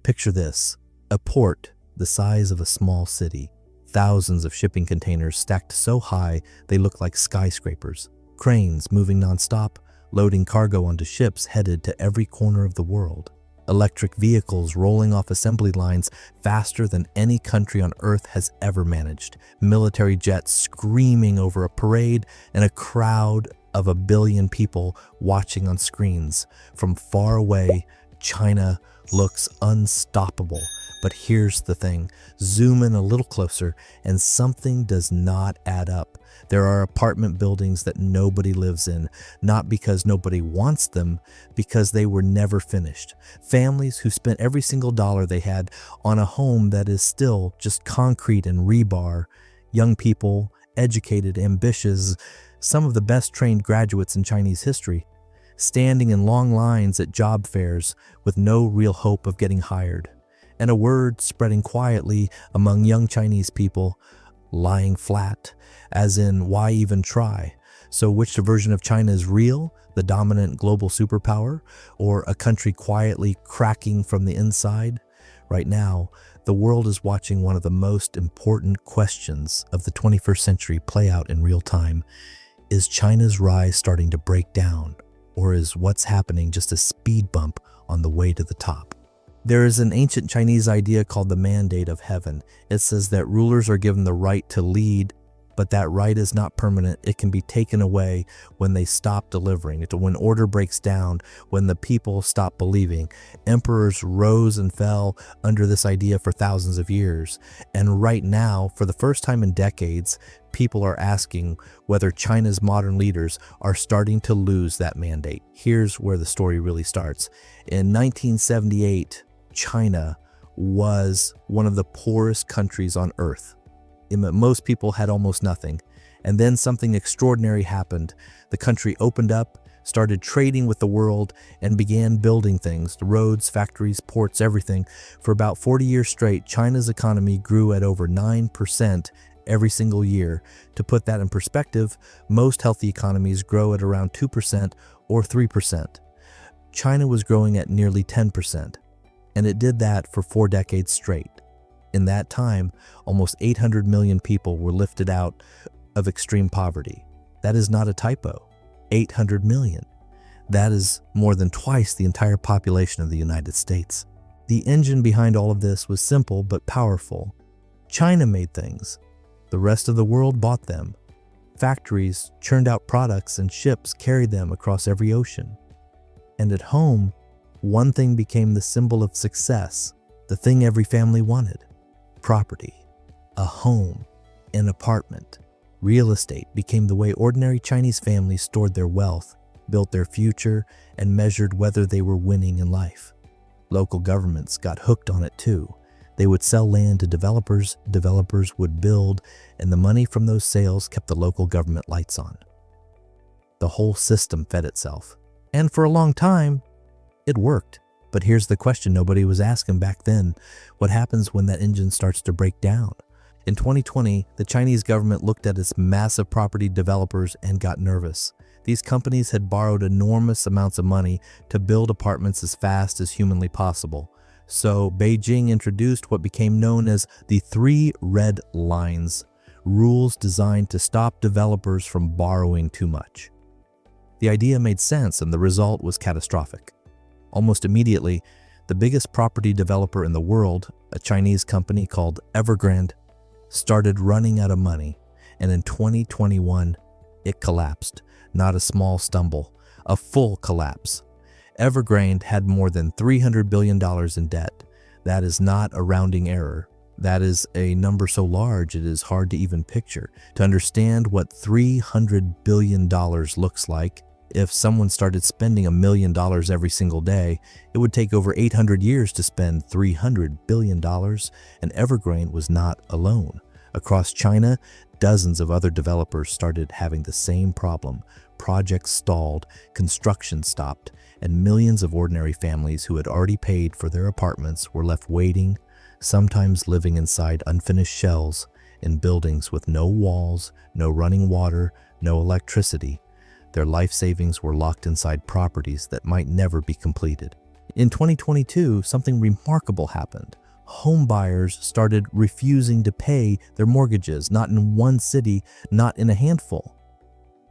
Picture this: a port the size of a small city, thousands of shipping containers stacked so high they look like skyscrapers, cranes moving nonstop, loading cargo onto ships headed to every corner of the world, electric vehicles rolling off assembly lines faster than any country on Earth has ever managed, military jets screaming over a parade, and a crowd of 1 billion people watching on screens. From far away, China looks unstoppable. But here's the thing: zoom in a little closer and something does not add up. There are apartment buildings that nobody lives in, not because nobody wants them, because they were never finished. Families who spent every single dollar they had on a home that is still just concrete and rebar. Young people, educated, ambitious, some of the best trained graduates in Chinese history, standing in long lines at job fairs with no real hope of getting hired. And a word spreading quietly among young Chinese people: lying flat, as in, why even try? So which version of China is real, the dominant global superpower, or a country quietly cracking from the inside? Right now, the world is watching one of the most important questions of the 21st century play out in real time. Is China's rise starting to break down, or is what's happening just a speed bump on the way to the top? There is an ancient Chinese idea called the mandate of heaven. It says that rulers are given the right to lead, but that right is not permanent. It can be taken away when they stop delivering, when order breaks down, when the people stop believing. Emperors rose and fell under this idea for thousands of years. And right now, for the first time in decades, people are asking whether China's modern leaders are starting to lose that mandate. Here's where the story really starts. In 1978, China was one of the poorest countries on Earth. Most people had almost nothing. And then something extraordinary happened. The country opened up, started trading with the world, and began building things: the roads, factories, ports, everything. For about 40 years straight, China's economy grew at over 9% every single year. To put that in perspective, most healthy economies grow at around 2% or 3%. China was growing at nearly 10%. And it did that for 4 decades straight. In that time, almost 800 million people were lifted out of extreme poverty. That is not a typo. 800 million. That is more than twice the entire population of the United States. The engine behind all of this was simple but powerful. China made things. The rest of the world bought them. Factories churned out products and ships carried them across every ocean. And at home, one thing became the symbol of success, the thing every family wanted: property, a home, an apartment. Real estate became the way ordinary Chinese families stored their wealth, built their future, and measured whether they were winning in life. Local governments got hooked on it too. They would sell land to developers, developers would build, and the money from those sales kept the local government lights on. The whole system fed itself. And for a long time, it worked. But here's the question nobody was asking back then: what happens when that engine starts to break down? In 2020, the Chinese government looked at its massive property developers and got nervous. These companies had borrowed enormous amounts of money to build apartments as fast as humanly possible. So Beijing introduced what became known as the 3 red lines, rules designed to stop developers from borrowing too much. The idea made sense, and the result was catastrophic. Almost immediately, the biggest property developer in the world, a Chinese company called Evergrande, started running out of money, and in 2021, it collapsed. Not a small stumble, a full collapse. Evergrande had more than $300 billion in debt. That is not a rounding error. That is a number so large it is hard to even picture. To understand what $300 billion looks like, if someone started spending $1 million every single day, it would take over 800 years to spend $300 billion, and Evergrande was not alone. Across China, dozens of other developers started having the same problem. Projects stalled, construction stopped, and millions of ordinary families who had already paid for their apartments were left waiting, sometimes living inside unfinished shells in buildings with no walls, no running water, no electricity. Their life savings were locked inside properties that might never be completed. In 2022, something remarkable happened. Home buyers started refusing to pay their mortgages, not in one city, not in a handful.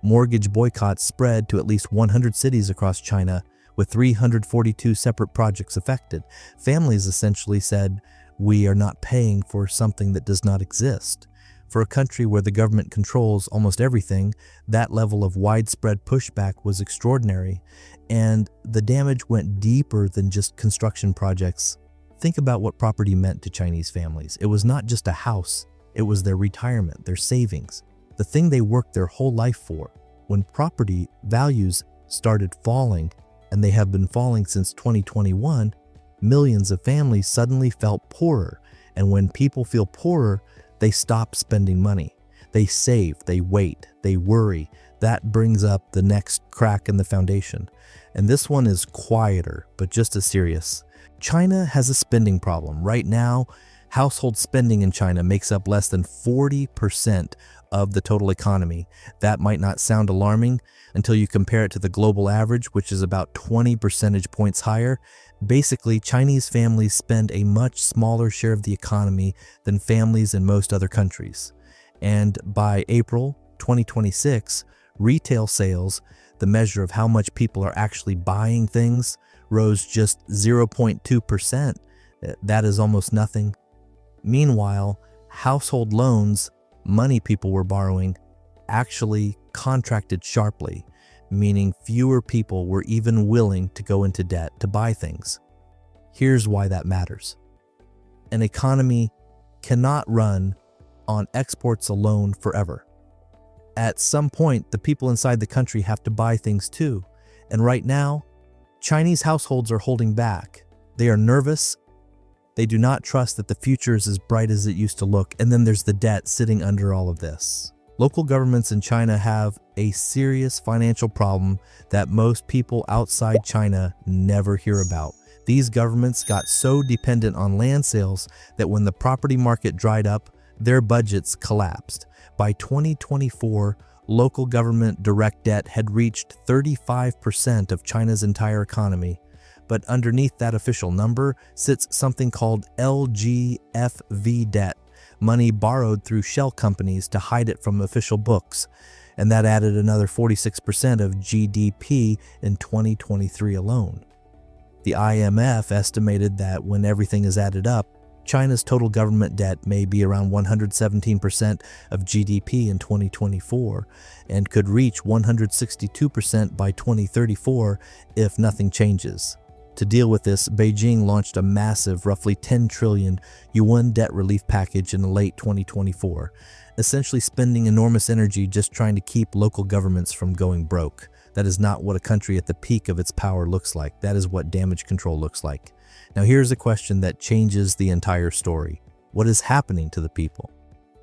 Mortgage boycotts spread to at least 100 cities across China, with 342 separate projects affected. Families essentially said, "We are not paying for something that does not exist." For a country where the government controls almost everything, that level of widespread pushback was extraordinary, and the damage went deeper than just construction projects. Think about what property meant to Chinese families. It was not just a house, it was their retirement, their savings, the thing they worked their whole life for. When property values started falling, and they have been falling since 2021, millions of families suddenly felt poorer. And when people feel poorer, they stop spending money. They save, they wait, they worry. That brings up the next crack in the foundation. And this one is quieter, but just as serious. China has a spending problem. Right now, household spending in China makes up less than 40% of the total economy. That might not sound alarming until you compare it to the global average, which is about 20 percentage points higher. Basically, Chinese families spend a much smaller share of the economy than families in most other countries. And by April 2026, retail sales, the measure of how much people are actually buying things, rose just 0.2%. That is almost nothing. Meanwhile, household loans, money people were borrowing, actually contracted sharply, meaning fewer people were even willing to go into debt to buy things. Here's why that matters. An economy cannot run on exports alone forever. At some point, the people inside the country have to buy things too. And right now, Chinese households are holding back. They are nervous. They do not trust that the future is as bright as it used to look. And then there's the debt sitting under all of this. Local governments in China have a serious financial problem that most people outside China never hear about. These governments got so dependent on land sales that when the property market dried up, their budgets collapsed. By 2024, local government direct debt had reached 35% of China's entire economy. But underneath that official number sits something called LGFV debt, money borrowed through shell companies to hide it from official books. And that added another 46% of GDP in 2023 alone. The IMF estimated that when everything is added up, China's total government debt may be around 117% of GDP in 2024 and could reach 162% by 2034 if nothing changes. To deal with this, Beijing launched a massive, roughly 10 trillion yuan debt relief package in late 2024, essentially spending enormous energy just trying to keep local governments from going broke. That is not what a country at the peak of its power looks like. That is what damage control looks like. Now here's a question that changes the entire story. What is happening to the people?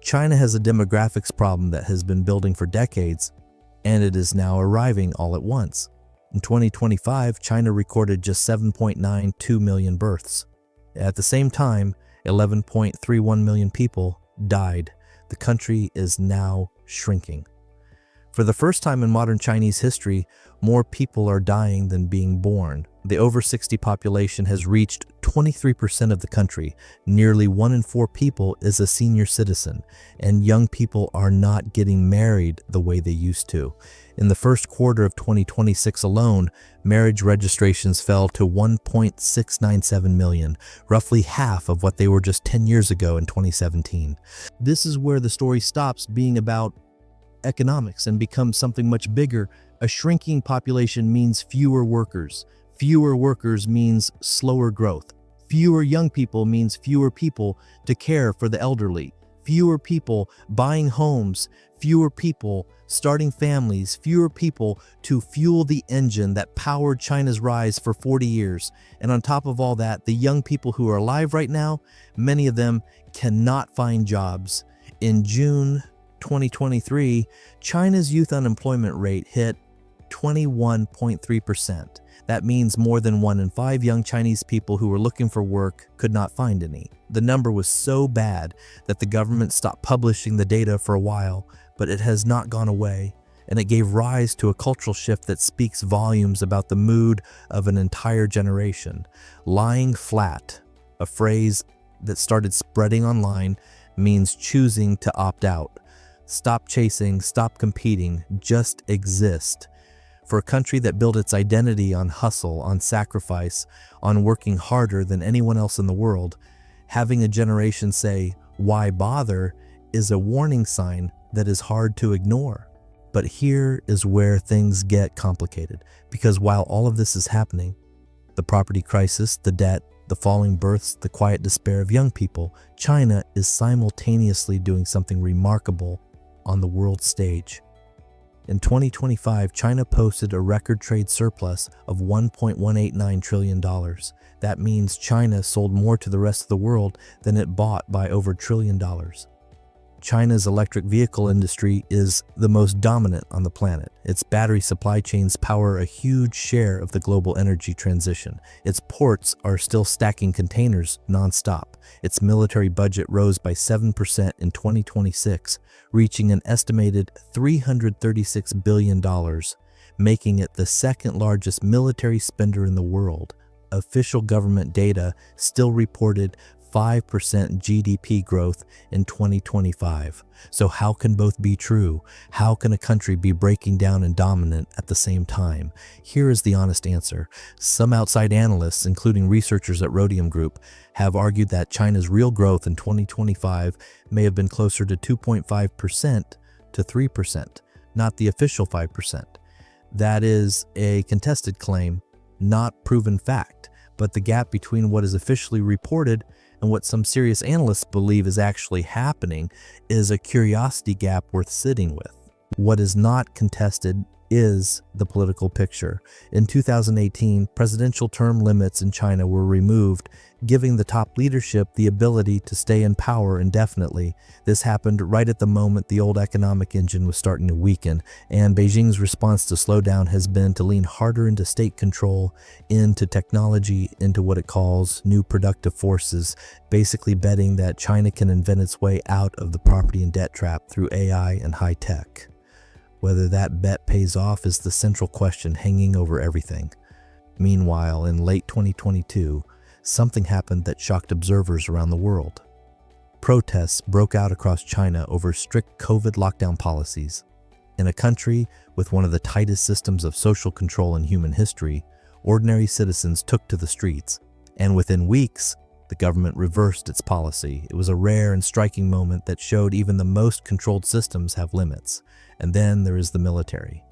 China has a demographics problem that has been building for decades, and it is now arriving all at once. In 2025, China recorded just 7.92 million births. At the same time, 11.31 million people died. The country is now shrinking. For the first time in modern Chinese history, more people are dying than being born. The over 60 population has reached 23% of the country. Nearly 1 in 4 people is a senior citizen, and young people are not getting married the way they used to. In the first quarter of 2026 alone, marriage registrations fell to 1.697 million, roughly half of what they were just 10 years ago in 2017. This is where the story stops being about economics and becomes something much bigger. A shrinking population means fewer workers. Fewer workers means slower growth. Fewer young people means fewer people to care for the elderly. Fewer people buying homes, fewer people starting families, fewer people to fuel the engine that powered China's rise for 40 years. And on top of all that, the young people who are alive right now, many of them cannot find jobs. In June 2023, China's youth unemployment rate hit 21.3%. That means more than 1 in 5 young Chinese people who were looking for work could not find any. The number was so bad that the government stopped publishing the data for a while, but it has not gone away. and it gave rise to a cultural shift that speaks volumes about the mood of an entire generation. Lying flat, a phrase that started spreading online, means choosing to opt out. Stop chasing, stop competing, just exist. For a country that built its identity on hustle, on sacrifice, on working harder than anyone else in the world, having a generation say, "Why bother?" is a warning sign that is hard to ignore. But here is where things get complicated, because while all of this is happening, the property crisis, the debt, the falling births, the quiet despair of young people, China is simultaneously doing something remarkable on the world stage. In 2025, China posted a record trade surplus of $1.189 trillion. That means China sold more to the rest of the world than it bought by over $1 trillion. China's electric vehicle industry is the most dominant on the planet. Its battery supply chains power a huge share of the global energy transition. Its ports are still stacking containers nonstop. Its military budget rose by 7% in 2026, reaching an estimated $336 billion, making it the second largest military spender in the world. Official government data still reported 5% GDP growth in 2025. So how can both be true? How can a country be breaking down and dominant at the same time? Here is the honest answer. Some outside analysts, including researchers at Rhodium Group, have argued that China's real growth in 2025 may have been closer to 2.5% to 3%, not the official 5%. That is a contested claim, not proven fact, but the gap between what is officially reported and what some serious analysts believe is actually happening is a curiosity gap worth sitting with. What is not contested is the political picture. In 2018, presidential term limits in China were removed, giving the top leadership the ability to stay in power indefinitely. This happened right at the moment the old economic engine was starting to weaken, and Beijing's response to slowdown has been to lean harder into state control, into technology, into what it calls new productive forces, basically betting that China can invent its way out of the property and debt trap through AI and high tech. Whether that bet pays off is the central question hanging over everything. Meanwhile, in late 2022, something happened that shocked observers around the world. Protests broke out across China over strict COVID lockdown policies. In a country with one of the tightest systems of social control in human history, ordinary citizens took to the streets, and within weeks, the government reversed its policy. It was a rare and striking moment that showed even the most controlled systems have limits. And then there is the military.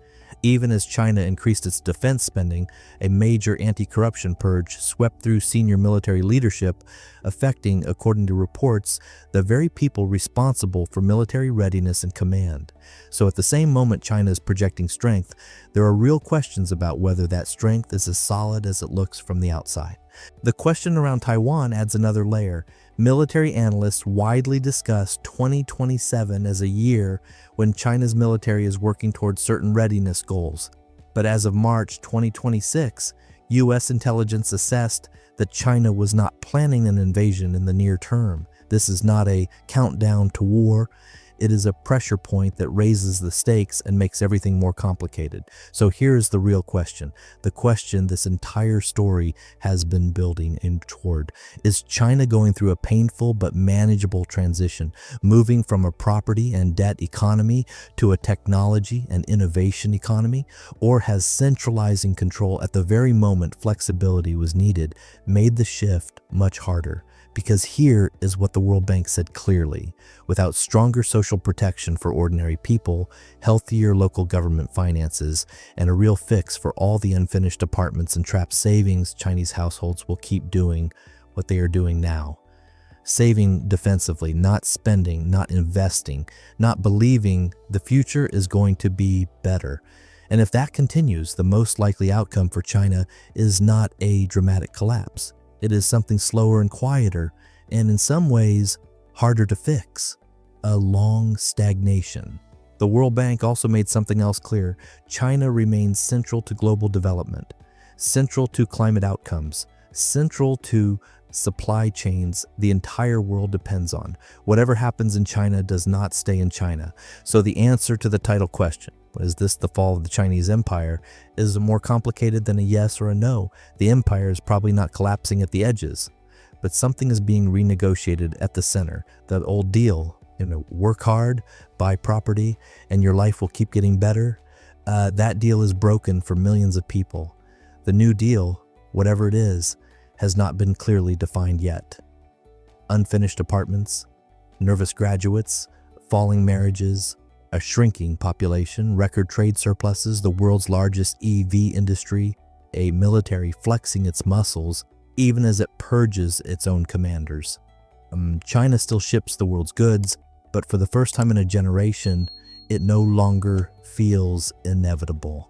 Even as China increased its defense spending, a major anti-corruption purge swept through senior military leadership, affecting, according to reports, the very people responsible for military readiness and command. So at the same moment China is projecting strength, there are real questions about whether that strength is as solid as it looks from the outside. The question around Taiwan adds another layer. Military analysts widely discuss 2027 as a year when China's military is working towards certain readiness goals. But as of March 2026, U.S. intelligence assessed that China was not planning an invasion in the near term. This is not a countdown to war. It is a pressure point that raises the stakes and makes everything more complicated. So here is the real question. The question this entire story has been building in toward. Is China going through a painful but manageable transition, moving from a property and debt economy to a technology and innovation economy? Or has centralizing control at the very moment flexibility was needed made the shift much harder? Because here is what the World Bank said clearly. Without stronger social protection for ordinary people, healthier local government finances, and a real fix for all the unfinished apartments and trapped savings, Chinese households will keep doing what they are doing now. Saving defensively, not spending, not investing, not believing the future is going to be better. And if that continues, the most likely outcome for China is not a dramatic collapse. It is something slower and quieter, and in some ways, harder to fix. A long stagnation. The World Bank also made something else clear. China remains central to global development, central to climate outcomes, central to supply chains the entire world depends on. Whatever happens in China does not stay in China. So the answer to the title question, is this the fall of the Chinese empire, is more complicated than a yes or a no. The empire is probably not collapsing at the edges, but something is being renegotiated at the center. The old deal, work hard, buy property, and your life will keep getting better. That deal is broken for millions of people. The new deal, whatever it is, has not been clearly defined yet. Unfinished apartments, nervous graduates, falling marriages, a shrinking population, record trade surpluses, the world's largest EV industry, a military flexing its muscles even as it purges its own commanders. China still ships the world's goods, but for the first time in a generation, it no longer feels inevitable.